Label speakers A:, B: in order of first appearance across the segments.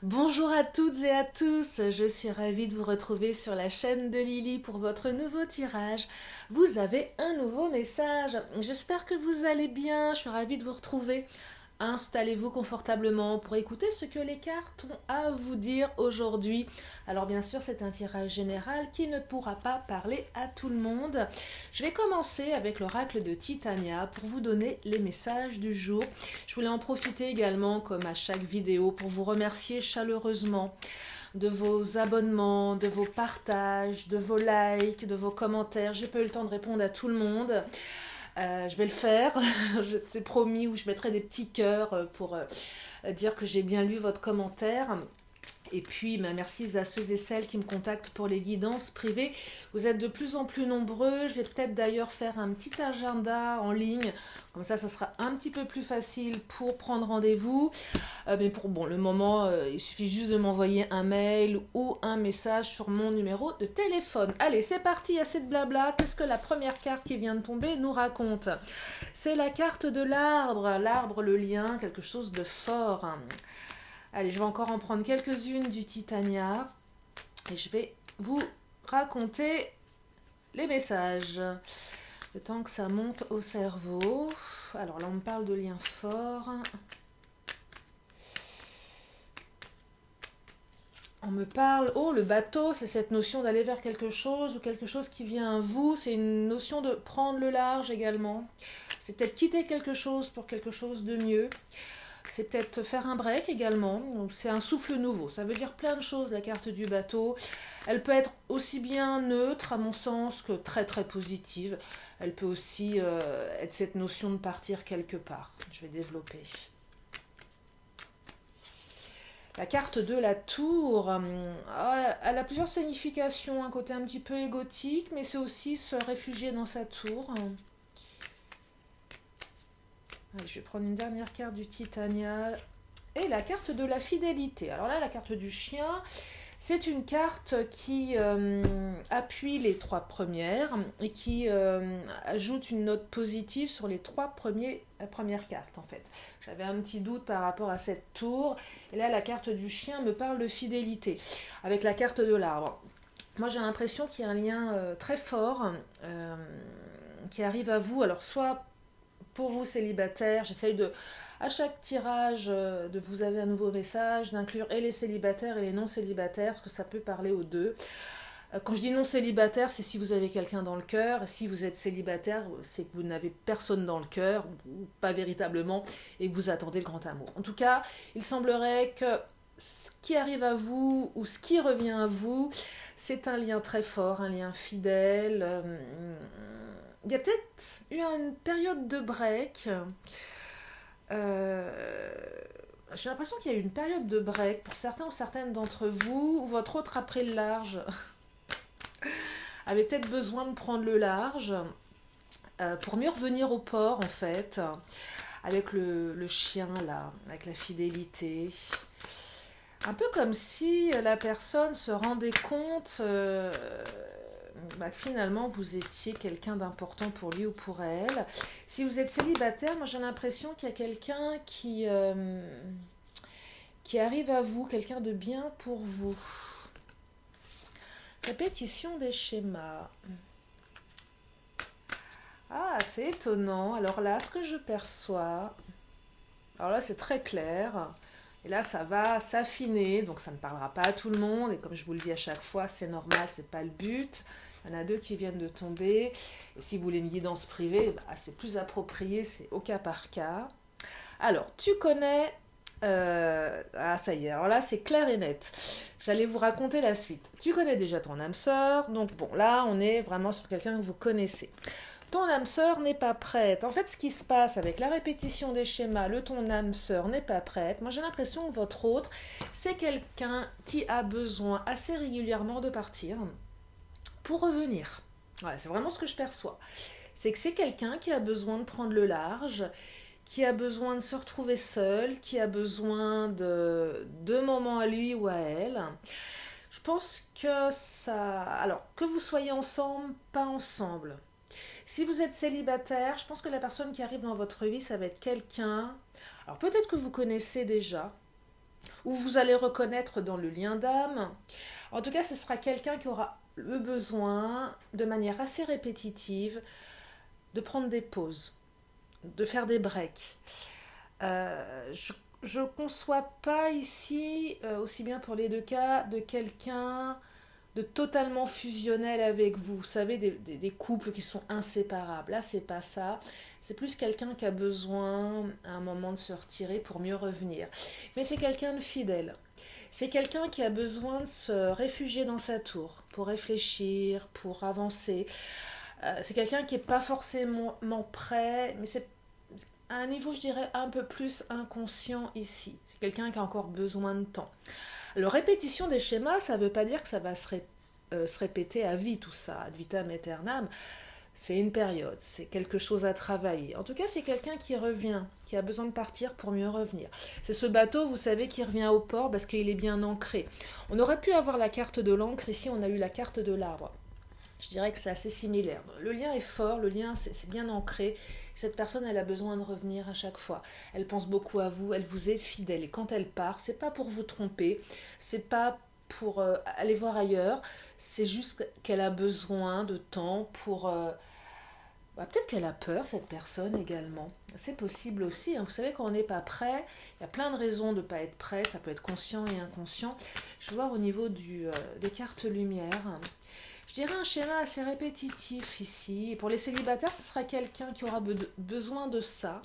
A: Bonjour à toutes et à tous, je suis ravie de vous retrouver sur la chaîne de Lily pour votre nouveau tirage. Vous avez un nouveau message, j'espère que vous allez bien, je suis ravie de vous retrouver. Installez-vous confortablement pour écouter ce que les cartes ont à vous dire aujourd'hui. Alors bien sûr, c'est un tirage général qui ne pourra pas parler à tout le monde. Je vais commencer avec l'oracle de Titania pour vous donner les messages du jour. Je voulais en profiter également, comme à chaque vidéo, pour vous remercier chaleureusement de vos abonnements, de vos partages, de vos likes, de vos commentaires. J'ai pas eu le temps de répondre à tout le monde. Je vais le faire, c'est promis, où je mettrai des petits cœurs pour dire que j'ai bien lu votre commentaire. Et puis, merci à ceux et celles qui me contactent pour les guidances privées. Vous êtes de plus en plus nombreux. Je vais peut-être d'ailleurs faire un petit agenda en ligne. Comme ça sera un petit peu plus facile pour prendre rendez-vous. Mais pour le moment, il suffit juste de m'envoyer un mail ou un message sur mon numéro de téléphone. Allez, c'est parti, assez de blabla. Qu'est-ce que la première carte qui vient de tomber nous raconte? C'est la carte de l'arbre. L'arbre, le lien, quelque chose de fort. Allez, je vais encore en prendre quelques-unes du Titania et je vais vous raconter les messages. Le temps que ça monte au cerveau. Alors là, on me parle de liens forts. On me parle, oh, le bateau, c'est cette notion d'aller vers quelque chose ou quelque chose qui vient à vous. C'est une notion de prendre le large également. C'est peut-être quitter quelque chose pour quelque chose de mieux. C'est peut-être faire un break également, c'est un souffle nouveau. Ça veut dire plein de choses, la carte du bateau. Elle peut être aussi bien neutre, à mon sens, que très très positive. Elle peut aussi être cette notion de partir quelque part. Je vais développer. La carte de la tour, elle a plusieurs significations. Un côté un petit peu égotique, mais c'est aussi se réfugier dans sa tour. Allez, je vais prendre une dernière carte du Titania. Et la carte de la fidélité. Alors là, la carte du chien, c'est une carte qui appuie les trois premières et qui ajoute une note positive sur les premières cartes en fait. J'avais un petit doute par rapport à cette tour. Et là, la carte du chien me parle de fidélité avec la carte de l'arbre. Moi, j'ai l'impression qu'il y a un lien très fort qui arrive à vous. Alors, soit pour vous célibataires, j'essaye de, à chaque tirage, de vous avez un nouveau message, d'inclure et les célibataires et les non célibataires, parce que ça peut parler aux deux. Quand je dis non célibataire, c'est si vous avez quelqu'un dans le cœur. Si vous êtes célibataire, c'est que vous n'avez personne dans le cœur, ou pas véritablement, et que vous attendez le grand amour. En tout cas, il semblerait que ce qui arrive à vous, ou ce qui revient à vous, c'est un lien très fort, un lien fidèle. Il y a peut-être eu une période de break. Euh, j'ai l'impression qu'il y a eu une période de break pour certains ou certaines d'entre vous, où votre autre a pris le large, avait peut-être besoin de prendre le large pour mieux revenir au port en fait, avec le chien là, avec la fidélité. Un peu comme si la personne se rendait compte que finalement vous étiez quelqu'un d'important pour lui ou pour elle. Si vous êtes célibataire, moi j'ai l'impression qu'il y a quelqu'un qui arrive à vous, quelqu'un de bien pour vous. Répétition des schémas. Ah, c'est étonnant. Alors là, ce que je perçois, alors là c'est très clair. Et là, ça va s'affiner, donc ça ne parlera pas à tout le monde. Et comme je vous le dis à chaque fois, c'est normal, c'est pas le but. Il y en a deux qui viennent de tomber. Et si vous voulez une guidance privée, c'est plus approprié, c'est au cas par cas. Alors, tu connais... Ah, ça y est, alors là, c'est clair et net. J'allais vous raconter la suite. Tu connais déjà ton âme sœur, donc bon, là, on est vraiment sur quelqu'un que vous connaissez. Ton âme sœur n'est pas prête. En fait, ce qui se passe avec la répétition des schémas, le ton âme sœur n'est pas prête, moi j'ai l'impression que votre autre, c'est quelqu'un qui a besoin assez régulièrement de partir pour revenir. Ouais, c'est vraiment ce que je perçois. C'est que c'est quelqu'un qui a besoin de prendre le large, qui a besoin de se retrouver seul, qui a besoin de moments à lui ou à elle. Je pense que ça... Alors, que vous soyez ensemble, pas ensemble. Si vous êtes célibataire, je pense que la personne qui arrive dans votre vie, ça va être quelqu'un... Alors peut-être que vous connaissez déjà, ou vous allez reconnaître dans le lien d'âme. En tout cas, ce sera quelqu'un qui aura le besoin, de manière assez répétitive, de prendre des pauses, de faire des breaks. Je ne conçois pas ici, aussi bien pour les deux cas, de quelqu'un de totalement fusionnel avec vous. Vous savez, des couples qui sont inséparables. Là, c'est pas ça. C'est plus quelqu'un qui a besoin à un moment de se retirer pour mieux revenir. Mais c'est quelqu'un de fidèle. C'est quelqu'un qui a besoin de se réfugier dans sa tour pour réfléchir, pour avancer. C'est quelqu'un qui n'est pas forcément prêt, mais c'est à un niveau, je dirais, un peu plus inconscient ici. C'est quelqu'un qui a encore besoin de temps. Alors, répétition des schémas, ça ne veut pas dire que ça va se répéter à vie, tout ça, ad vitam aeternam. C'est une période, c'est quelque chose à travailler. En tout cas, c'est quelqu'un qui revient, qui a besoin de partir pour mieux revenir. C'est ce bateau, vous savez, qui revient au port parce qu'il est bien ancré. On aurait pu avoir la carte de l'encre, ici on a eu la carte de l'arbre. Je dirais que c'est assez similaire. Le lien est fort, le lien c'est bien ancré. Cette personne, elle a besoin de revenir à chaque fois. Elle pense beaucoup à vous, elle vous est fidèle. Et quand elle part, c'est pas pour vous tromper, c'est pas pour aller voir ailleurs, c'est juste qu'elle a besoin de temps pour... peut-être qu'elle a peur, cette personne également. C'est possible aussi. Hein. Vous savez, quand on n'est pas prêt, il y a plein de raisons de ne pas être prêt. Ça peut être conscient et inconscient. Je vais voir au niveau des cartes lumière. Je dirais un schéma assez répétitif ici. Et pour les célibataires, ce sera quelqu'un qui aura besoin de ça.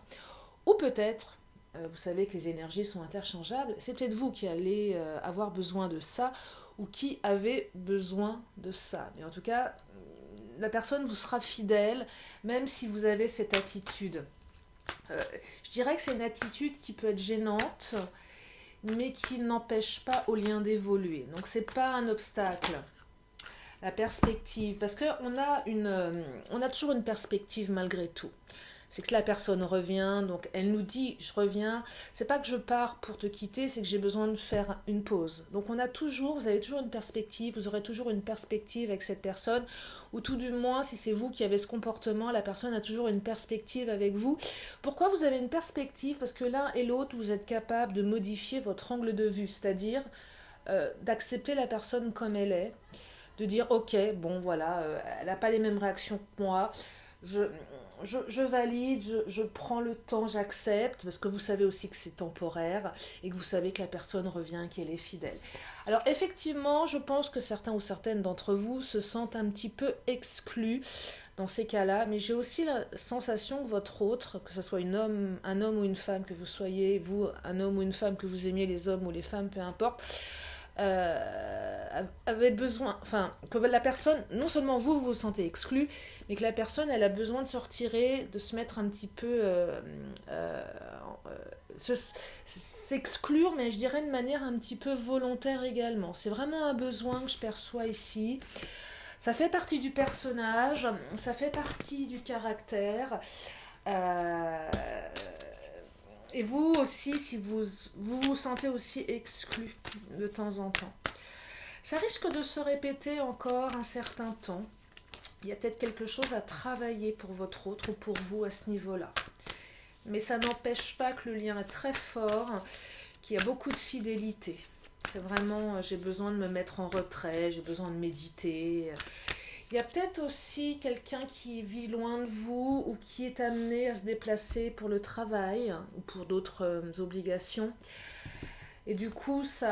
A: Ou peut-être, vous savez que les énergies sont interchangeables, c'est peut-être vous qui allez avoir besoin de ça ou qui avez besoin de ça. Mais en tout cas, la personne vous sera fidèle, même si vous avez cette attitude. Je dirais que c'est une attitude qui peut être gênante, mais qui n'empêche pas au lien d'évoluer. Donc c'est pas un obstacle. La perspective, parce qu'on a on a toujours une perspective malgré tout. C'est que la personne revient, donc elle nous dit je reviens. C'est pas que je pars pour te quitter, c'est que j'ai besoin de faire une pause. Donc vous avez toujours une perspective, vous aurez toujours une perspective avec cette personne, ou tout du moins si c'est vous qui avez ce comportement, la personne a toujours une perspective avec vous. Pourquoi vous avez une perspective? Parce que l'un et l'autre, vous êtes capable de modifier votre angle de vue, c'est-à-dire d'accepter la personne comme elle est, de dire ok, bon voilà, elle n'a pas les mêmes réactions que moi, je valide, je prends le temps, j'accepte, parce que vous savez aussi que c'est temporaire et que vous savez que la personne revient, qu'elle est fidèle. Alors effectivement, je pense que certains ou certaines d'entre vous se sentent un petit peu exclus dans ces cas-là, mais j'ai aussi la sensation que votre autre, que ce soit un homme ou une femme, que vous soyez, vous, un homme ou une femme, que vous aimiez les hommes ou les femmes, peu importe, avait besoin, enfin, que la personne, non seulement vous vous sentez exclu, mais que la personne, elle a besoin de se retirer, de se mettre un petit peu, s'exclure, mais je dirais de manière un petit peu volontaire également. C'est vraiment un besoin que je perçois ici. Ça fait partie du personnage, ça fait partie du caractère. Euh, Et vous aussi, si vous sentez aussi exclu de temps en temps. Ça risque de se répéter encore un certain temps. Il y a peut-être quelque chose à travailler pour votre autre ou pour vous à ce niveau-là. Mais ça n'empêche pas que le lien est très fort, qu'il y a beaucoup de fidélité. C'est vraiment, j'ai besoin de me mettre en retrait, j'ai besoin de méditer. Il y a peut-être aussi quelqu'un qui vit loin de vous ou qui est amené à se déplacer pour le travail ou pour d'autres obligations. Et du coup, il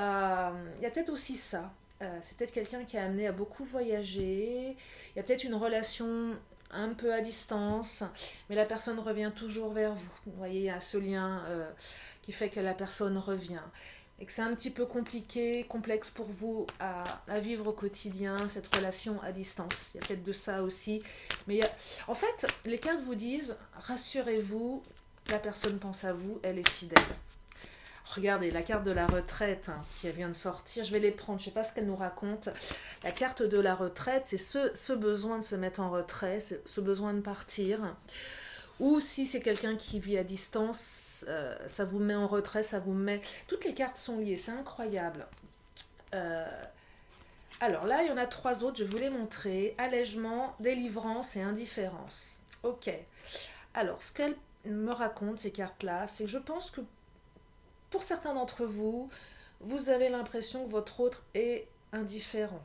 A: y a peut-être aussi ça. C'est peut-être quelqu'un qui est amené à beaucoup voyager. Il y a peut-être une relation un peu à distance, mais la personne revient toujours vers vous. Vous voyez, il y a ce lien qui fait que la personne revient. Et que c'est un petit peu compliqué, complexe pour vous à vivre au quotidien, cette relation à distance. Il y a peut-être de ça aussi. Mais en fait, les cartes vous disent, rassurez-vous, la personne pense à vous, elle est fidèle. Regardez, la carte de la retraite qui vient de sortir, je vais les prendre, je ne sais pas ce qu'elle nous raconte. La carte de la retraite, c'est ce besoin de se mettre en retrait, ce besoin de partir. Ou si c'est quelqu'un qui vit à distance, ça vous met en retrait, ça vous met... Toutes les cartes sont liées, c'est incroyable. Alors là, il y en a 3 autres, je vais vous les montrer. Allègement, délivrance et indifférence. Ok. Alors, ce qu'elles me racontent, ces cartes-là, c'est que je pense que pour certains d'entre vous, vous avez l'impression que votre autre est indifférent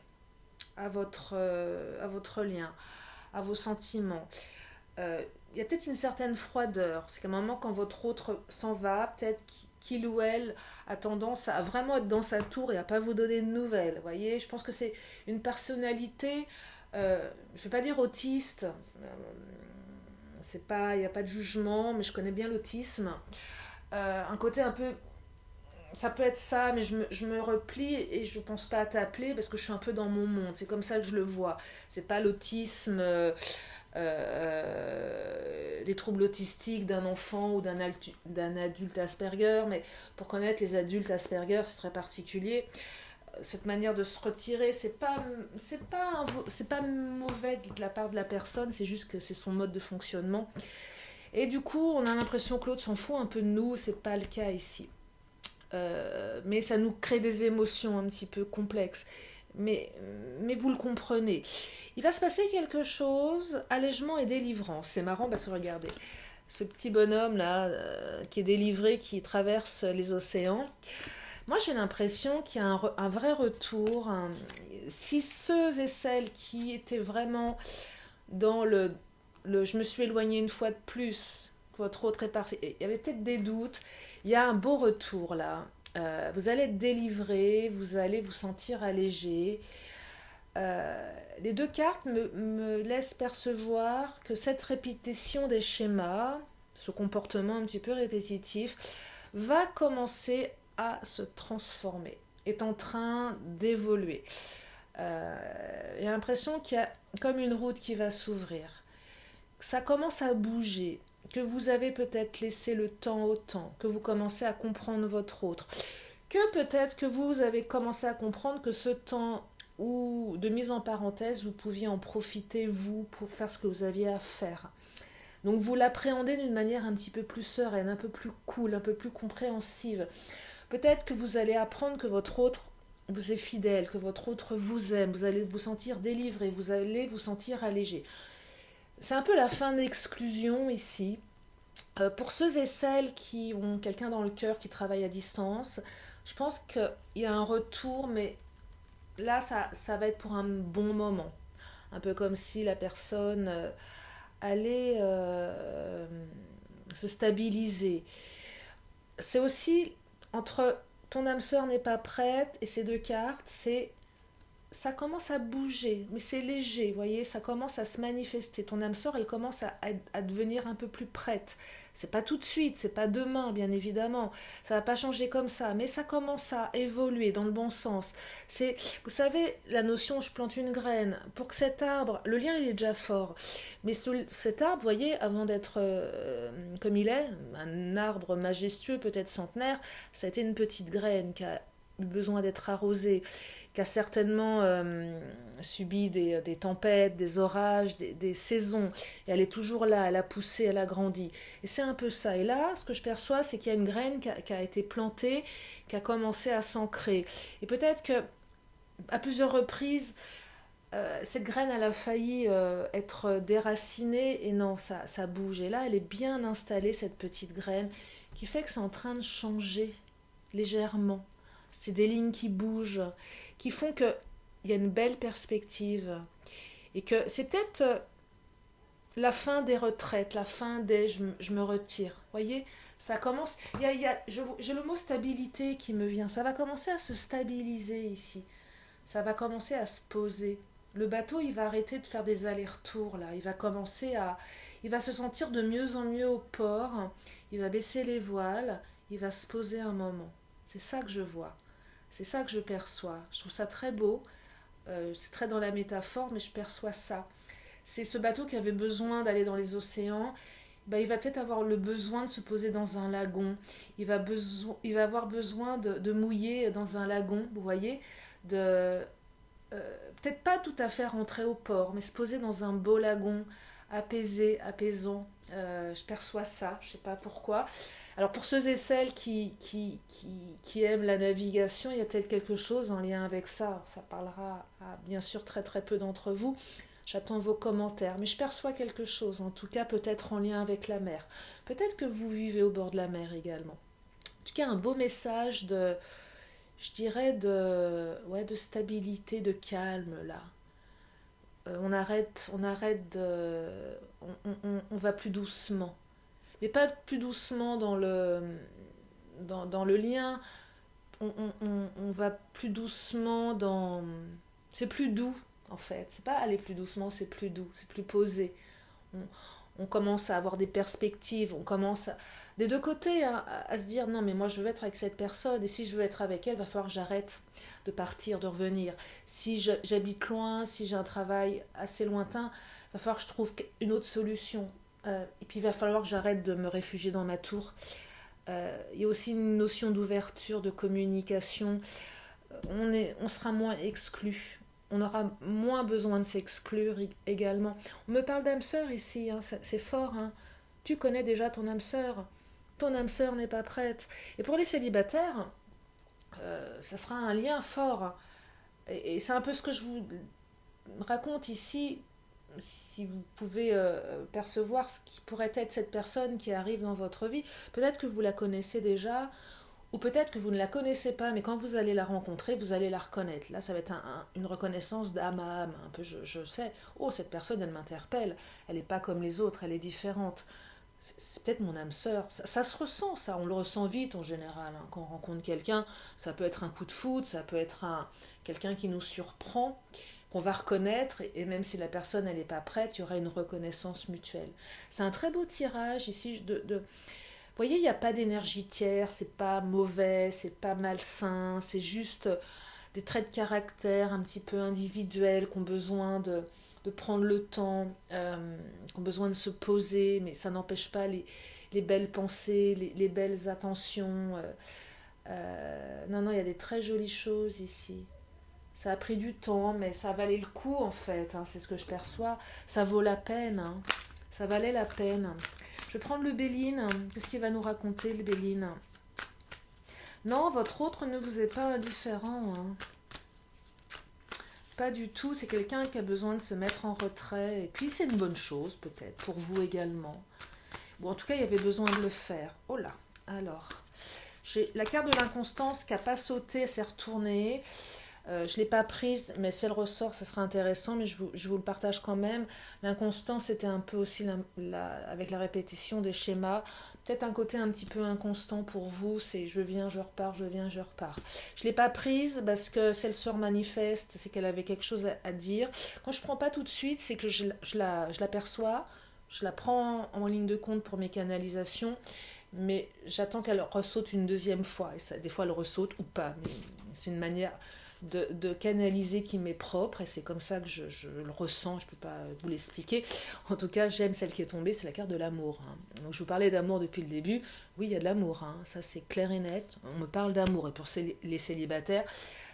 A: à votre lien, à vos sentiments. Il y a peut-être une certaine froideur. C'est qu'à un moment, quand votre autre s'en va, peut-être qu'il ou elle a tendance à vraiment être dans sa tour et à pas vous donner de nouvelles. Vous voyez, je pense que c'est une personnalité, je ne vais pas dire autiste, c'est pas, il n'y a pas de jugement, mais je connais bien l'autisme. Un côté un peu, ça peut être ça, mais je me replie et je pense pas à t'appeler parce que je suis un peu dans mon monde. C'est comme ça que je le vois. C'est pas l'autisme, les troubles autistiques d'un enfant ou d'un adulte Asperger, mais pour connaître les adultes Asperger, c'est très particulier. Cette manière de se retirer, c'est pas mauvais de la part de la personne, c'est juste que c'est son mode de fonctionnement. Et du coup, on a l'impression que l'autre s'en fout un peu de nous, c'est pas le cas ici. Mais ça nous crée des émotions un petit peu complexes. Mais vous le comprenez. Il va se passer quelque chose, allègement et délivrance. C'est marrant parce que regardez, ce petit bonhomme là qui est délivré, qui traverse les océans. Moi j'ai l'impression qu'il y a un vrai retour. Si ceux et celles qui étaient vraiment dans je me suis éloignée une fois de plus, votre autre est parti, il y avait peut-être des doutes, il y a un beau retour là. Vous allez être délivré, vous allez vous sentir allégé. Les deux cartes me laissent percevoir que cette répétition des schémas, ce comportement un petit peu répétitif, va commencer à se transformer, est en train d'évoluer. J'ai l'impression qu'il y a comme une route qui va s'ouvrir. Ça commence à bouger, que vous avez peut-être laissé le temps au temps, que vous commencez à comprendre votre autre, que peut-être que vous avez commencé à comprendre que ce temps ou de mise en parenthèse, vous pouviez en profiter, vous, pour faire ce que vous aviez à faire. Donc vous l'appréhendez d'une manière un petit peu plus sereine, un peu plus cool, un peu plus compréhensive. Peut-être que vous allez apprendre que votre autre vous est fidèle, que votre autre vous aime, vous allez vous sentir délivré, vous allez vous sentir allégé. C'est un peu la fin d'exclusion ici. Pour ceux et celles qui ont quelqu'un dans le cœur qui travaille à distance, je pense qu'il y a un retour, mais là, ça va être pour un bon moment. Un peu comme si la personne allait se stabiliser. C'est aussi entre ton âme sœur n'est pas prête et ces deux cartes, ça commence à bouger, mais c'est léger, vous voyez, ça commence à se manifester. Ton âme sœur, elle commence à devenir un peu plus prête. C'est pas tout de suite, c'est pas demain, bien évidemment. Ça va pas changer comme ça, mais ça commence à évoluer dans le bon sens. Vous savez, la notion, je plante une graine. Pour que cet arbre, le lien, il est déjà fort. Mais cet arbre, vous voyez, avant d'être comme il est, un arbre majestueux, peut-être centenaire, ça a été une petite graine qui a eu besoin d'être arrosée, qui a certainement subi des tempêtes, des orages, des saisons. Et elle est toujours là, elle a poussé, elle a grandi. Et c'est un peu ça. Et là, ce que je perçois, c'est qu'il y a une graine qui a été plantée, qui a commencé à s'ancrer. Et peut-être que à plusieurs reprises, cette graine, elle a failli être déracinée. Et non, ça bouge. Et là, elle est bien installée, cette petite graine, qui fait que c'est en train de changer légèrement. C'est des lignes qui bougent, qui font qu'il y a une belle perspective. Et que c'est peut-être la fin des retraites, la fin des je me retire. Vous voyez, ça commence. J'ai le mot stabilité qui me vient. Ça va commencer à se stabiliser ici. Ça va commencer à se poser. Le bateau, il va arrêter de faire des allers-retours là. Il va se sentir de mieux en mieux au port. Il va baisser les voiles. Il va se poser un moment. C'est ça que je vois. C'est ça que je perçois. Je trouve ça très beau. C'est très dans la métaphore, mais je perçois ça. C'est ce bateau qui avait besoin d'aller dans les océans. Ben, il va peut-être avoir le besoin de se poser dans un lagon. Il va avoir besoin de mouiller dans un lagon, vous voyez, peut-être pas tout à fait rentrer au port, mais se poser dans un beau lagon, apaisé, apaisant. Je perçois ça, je ne sais pas pourquoi. Alors pour ceux et celles qui aiment la navigation, il y a peut-être quelque chose en lien avec ça. Alors, ça parlera à bien sûr très très peu d'entre vous. J'attends vos commentaires, mais je perçois quelque chose, en tout cas peut-être en lien avec la mer. Peut-être que vous vivez au bord de la mer également. En tout cas, un beau message je dirais, ouais, de stabilité, de calme, là. On arrête on va plus doucement. Mais pas plus doucement dans le lien, on va plus doucement dans... C'est plus doux, en fait. C'est pas aller plus doucement, c'est plus doux, c'est plus posé. On, on commence à avoir des perspectives, on commence des deux côtés hein, à se dire non mais moi je veux être avec cette personne et si je veux être avec elle, il va falloir que j'arrête de partir, de revenir. Si j'habite loin, si j'ai un travail assez lointain, il va falloir que je trouve une autre solution. Et puis il va falloir que j'arrête de me réfugier dans ma tour. Il y a aussi une notion d'ouverture, de communication. On sera moins exclu. On aura moins besoin de s'exclure également. On me parle d'âme sœur ici, hein, c'est fort. Hein. Tu connais déjà ton âme sœur. Ton âme sœur n'est pas prête. Et pour les célibataires, ça sera un lien fort. Et c'est un peu ce que je vous raconte ici. Si vous pouvez percevoir ce qui pourrait être cette personne qui arrive dans votre vie, peut-être que vous la connaissez déjà, ou peut-être que vous ne la connaissez pas, mais quand vous allez la rencontrer, vous allez la reconnaître. Là, ça va être une reconnaissance d'âme à âme. Un peu, je sais, oh, cette personne, elle m'interpelle. Elle n'est pas comme les autres, elle est différente. C'est peut-être mon âme sœur. Ça se ressent, ça. On le ressent vite, en général. Hein. Quand on rencontre quelqu'un, ça peut être un coup de foudre, ça peut être quelqu'un qui nous surprend, qu'on va reconnaître, et même si la personne, elle n'est pas prête, il y aura une reconnaissance mutuelle. C'est un très beau tirage, ici, vous voyez, il n'y a pas d'énergie tiers, c'est pas mauvais, c'est pas malsain, c'est juste des traits de caractère un petit peu individuels qui ont besoin de prendre le temps, qui ont besoin de se poser, mais ça n'empêche pas les belles pensées, les belles attentions. Non, non, il y a des très jolies choses ici. Ça a pris du temps, mais ça valait le coup en fait, hein, c'est ce que je perçois. Ça vaut la peine, hein. Ça valait la peine. Je vais prendre le Béline. Qu'est-ce qu'il va nous raconter, le Béline? Non, votre autre ne vous est pas indifférent. Hein. Pas du tout. C'est quelqu'un qui a besoin de se mettre en retrait. Et puis, c'est une bonne chose, peut-être, pour vous également. Bon, en tout cas, il y avait besoin de le faire. Oh là. Alors, j'ai la carte de l'inconstance qui n'a pas sauté, elle s'est retournée. Je ne l'ai pas prise, mais si elle ressort, ça sera intéressant, mais je vous le partage quand même. L'inconstance, c'était un peu aussi avec la répétition des schémas. Peut-être un côté un petit peu inconstant pour vous, c'est je viens, je repars, je viens, je repars. Je ne l'ai pas prise parce que si elle sort manifeste, c'est qu'elle avait quelque chose à dire. Quand je ne prends pas tout de suite, c'est que je l'aperçois, je la prends en ligne de compte pour mes canalisations, mais j'attends qu'elle ressaute une deuxième fois. Et ça, des fois, elle ressaute ou pas, mais c'est une manière de canaliser qui m'est propre et c'est comme ça que je le ressens, je ne peux pas vous l'expliquer. En tout cas, j'aime celle qui est tombée, c'est la carte de l'amour. Hein. Donc je vous parlais d'amour depuis le début, oui, il y a de l'amour, hein. Ça c'est clair et net, on me parle d'amour et pour les célibataires,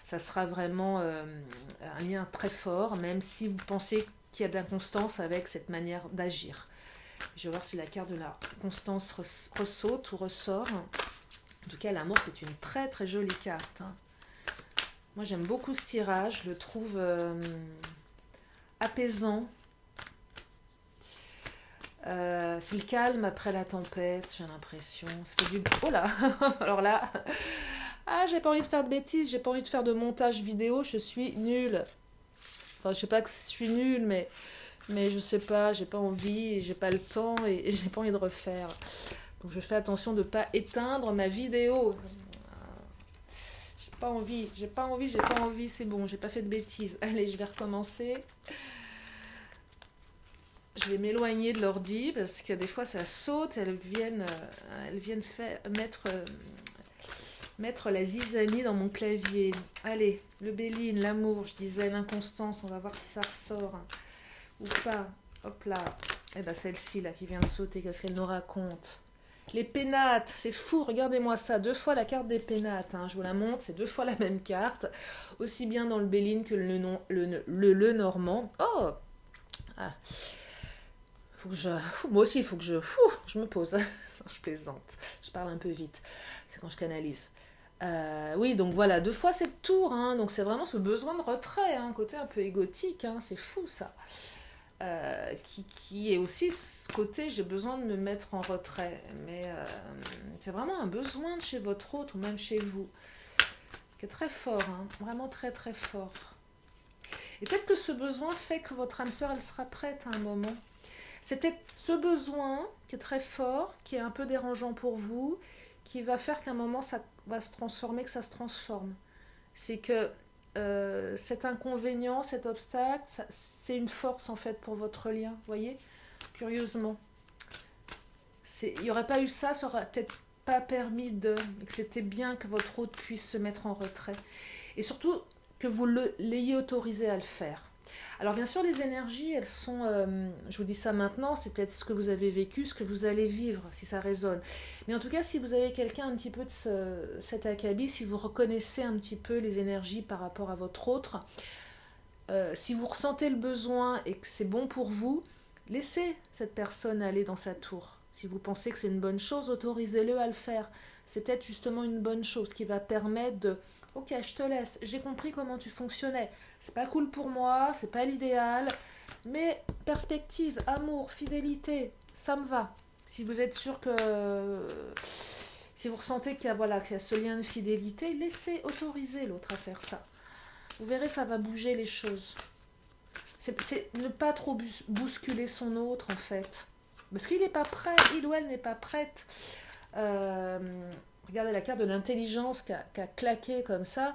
A: ça sera vraiment un lien très fort, même si vous pensez qu'il y a de l'inconstance avec cette manière d'agir. Je vais voir si la carte de la constance ressaute ou ressort. En tout cas, l'amour, c'est une très très jolie carte. Hein. Moi, j'aime beaucoup ce tirage, je le trouve apaisant. C'est le calme après la tempête, j'ai l'impression. Ça fait du... Oh là. Alors là, j'ai pas envie de faire de bêtises, j'ai pas envie de faire de montage vidéo, je suis nulle. Enfin, je sais pas que je suis nulle, mais je sais pas, j'ai pas envie, j'ai pas le temps et j'ai pas envie de refaire. Donc je fais attention de pas éteindre ma vidéo. J'ai pas envie, c'est bon, j'ai pas fait de bêtises. Allez, je vais recommencer. Je vais m'éloigner de l'ordi parce que des fois ça saute, elles viennent mettre la zizanie dans mon clavier. Allez, le Béline, l'amour, je disais l'inconstance, on va voir si ça ressort ou pas. Hop là. Et ben celle-ci là qui vient de sauter, qu'est-ce qu'elle nous raconte? Les pénates, c'est fou, regardez-moi ça, 2 fois la carte des pénates, hein. Je vous la montre, c'est 2 fois la même carte, aussi bien dans le Béline que le Normand. Oh ah. Moi aussi, il faut que je me pose. Je plaisante, je parle un peu vite, c'est quand je canalise. Oui, donc voilà, 2 fois cette tour, hein. Donc c'est vraiment ce besoin de retrait, hein, côté un peu égotique, hein, c'est fou ça. Qui est aussi ce côté j'ai besoin de me mettre en retrait, mais c'est vraiment un besoin de chez votre autre ou même chez vous. qui est très fort, hein, vraiment très très fort. Et peut-être que ce besoin fait que votre âme sœur, elle sera prête à un moment. C'est peut-être ce besoin qui est très fort, qui est un peu dérangeant pour vous, qui va faire qu'à un moment, ça va se transformer, que ça se transforme. C'est que cet inconvénient, cet obstacle, c'est une force en fait pour votre lien, vous voyez, curieusement. Il n'y aurait pas eu ça, ça aurait peut-être pas permis que c'était bien que votre hôte puisse se mettre en retrait. Et surtout que vous l'ayez autorisé à le faire. Alors bien sûr, les énergies, elles sont, je vous dis ça maintenant, c'est peut-être ce que vous avez vécu, ce que vous allez vivre, si ça résonne. Mais en tout cas, si vous avez quelqu'un un petit peu de cet acabit, si vous reconnaissez un petit peu les énergies par rapport à votre autre, si vous ressentez le besoin et que c'est bon pour vous, laissez cette personne aller dans sa tour. Si vous pensez que c'est une bonne chose, autorisez-le à le faire. C'est peut-être justement une bonne chose qui va permettre de... Ok, je te laisse, j'ai compris comment tu fonctionnais. C'est pas cool pour moi, c'est pas l'idéal, mais perspective, amour, fidélité, ça me va. Si vous êtes sûr que... Si vous ressentez qu'il y a, voilà, qu'il y a ce lien de fidélité, laissez autoriser l'autre à faire ça. Vous verrez, ça va bouger les choses. C'est ne pas trop bousculer son autre, en fait. Parce qu'il n'est pas prêt, il ou elle n'est pas prête. Regardez la carte de l'intelligence qui a claqué comme ça.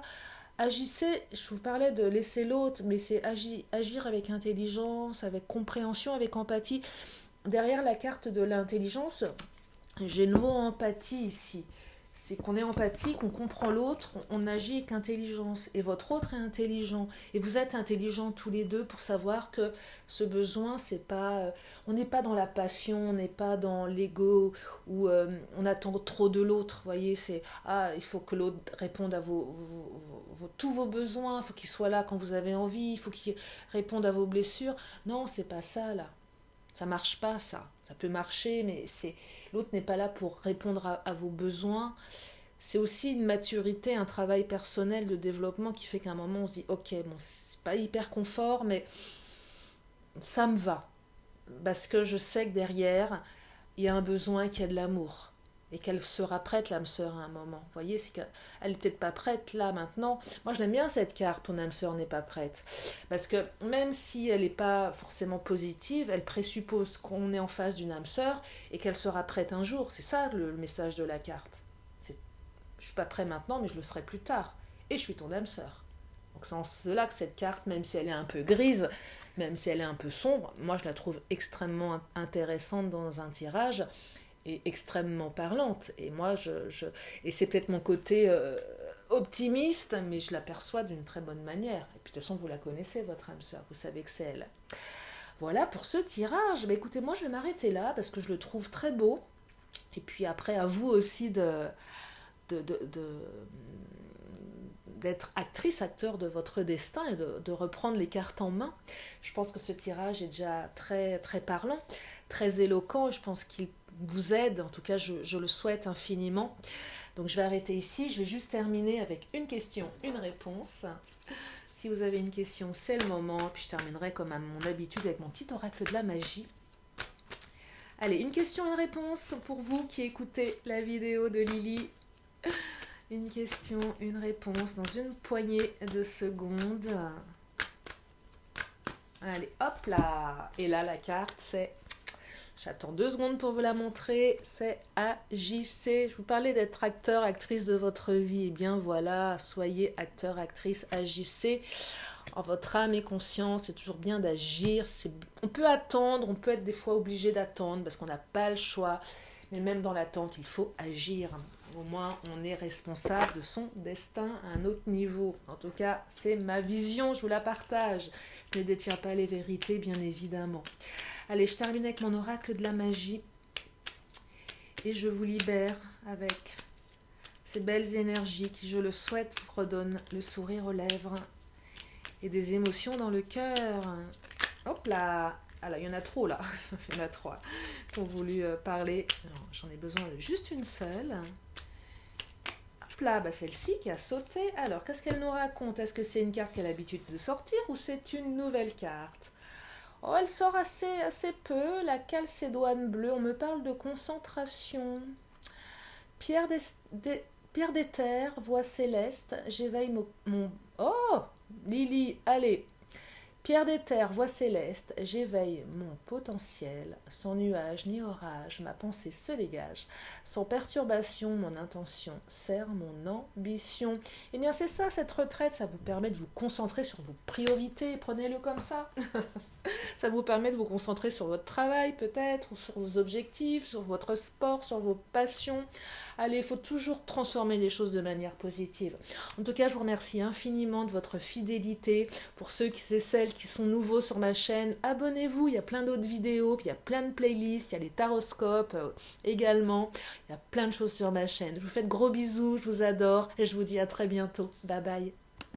A: Agissez, je vous parlais de laisser l'autre, mais c'est agir avec intelligence, avec compréhension, avec empathie. Derrière la carte de l'intelligence, j'ai le mot empathie ici. C'est qu'on est empathique, on comprend l'autre, on agit avec intelligence. Et votre autre est intelligent. Et vous êtes intelligents tous les deux pour savoir que ce besoin, c'est pas... on n'est pas dans la passion, on n'est pas dans l'ego, où on attend trop de l'autre. Vous voyez, c'est... Ah, il faut que l'autre réponde à tous vos besoins, il faut qu'il soit là quand vous avez envie, il faut qu'il réponde à vos blessures. Non, c'est pas ça, là. Ça marche pas, ça. Ça peut marcher, mais l'autre n'est pas là pour répondre à vos besoins. C'est aussi une maturité, un travail personnel de développement qui fait qu'à un moment, on se dit, ok, bon, c'est pas hyper confort, mais ça me va. Parce que je sais que derrière, il y a un besoin qui a de l'amour. Et qu'elle sera prête, l'âme sœur, à un moment. Vous voyez, c'est qu'elle n'est peut-être pas prête là, maintenant. Moi, je l'aime bien cette carte, ton âme sœur n'est pas prête. Parce que même si elle n'est pas forcément positive, elle présuppose qu'on est en face d'une âme sœur et qu'elle sera prête un jour. C'est ça le message de la carte. Je ne suis pas prêt maintenant, mais je le serai plus tard. Et je suis ton âme sœur. Donc c'est en cela que cette carte, même si elle est un peu grise, même si elle est un peu sombre, moi je la trouve extrêmement intéressante dans un tirage. Est extrêmement parlante. Et moi, et c'est peut-être mon côté optimiste, mais je l'aperçois d'une très bonne manière. Et puis de toute façon, vous la connaissez, votre âme sœur, vous savez que c'est elle. Voilà pour ce tirage. Bah, écoutez, moi, je vais m'arrêter là parce que je le trouve très beau. Et puis après, à vous aussi d'être actrice, acteur de votre destin et de reprendre les cartes en main. Je pense que ce tirage est déjà très, très parlant, très éloquent. Je pense qu'il vous aide, en tout cas je le souhaite infiniment. Donc je vais arrêter ici, je vais juste terminer avec une question, une réponse. Si vous avez une question, c'est le moment. Puis je terminerai comme à mon habitude avec mon petit oracle de la magie. Allez, une question, une réponse pour vous qui écoutez la vidéo de Lily. Une question, une réponse dans une poignée de secondes. Allez, hop là. Et là, la carte, c'est... J'attends 2 secondes pour vous la montrer. C'est agissez. Je vous parlais d'être acteur, actrice de votre vie. Eh bien voilà, soyez acteur, actrice, agissez. En votre âme et conscience, c'est toujours bien d'agir. On peut attendre, on peut être des fois obligé d'attendre parce qu'on n'a pas le choix. Mais même dans l'attente, il faut agir. Au moins, on est responsable de son destin à un autre niveau. En tout cas, c'est ma vision, je vous la partage. Je ne détiens pas les vérités, bien évidemment. Allez, je termine avec mon oracle de la magie. Et je vous libère avec ces belles énergies qui, je le souhaite, vous redonnent le sourire aux lèvres et des émotions dans le cœur. Hop là! Ah là, il y en a trop là. Il y en a 3 qui ont voulu parler. J'en ai besoin de juste une seule. Hop là, bah celle-ci qui a sauté. Alors, qu'est-ce qu'elle nous raconte? Est-ce que c'est une carte qu'elle a l'habitude de sortir ou c'est une nouvelle carte? Oh, elle sort assez peu. La calcédoine bleue, on me parle de concentration. Pierre d'éther, voix céleste, j'éveille Oh Lily, allez. Pierre d'éther, voix céleste, j'éveille mon potentiel. Sans nuage ni orage, ma pensée se dégage. Sans perturbation, mon intention sert mon ambition. Eh bien, c'est ça, cette retraite, ça vous permet de vous concentrer sur vos priorités. Prenez-le comme ça. Ça vous permet de vous concentrer sur votre travail peut-être, ou sur vos objectifs, sur votre sport, sur vos passions. Allez, il faut toujours transformer les choses de manière positive. En tout cas, je vous remercie infiniment de votre fidélité. Pour ceux et celles qui sont nouveaux sur ma chaîne, abonnez-vous, il y a plein d'autres vidéos, puis il y a plein de playlists, il y a les taroscopes également. Il y a plein de choses sur ma chaîne. Je vous fais de gros bisous, je vous adore et je vous dis à très bientôt. Bye bye.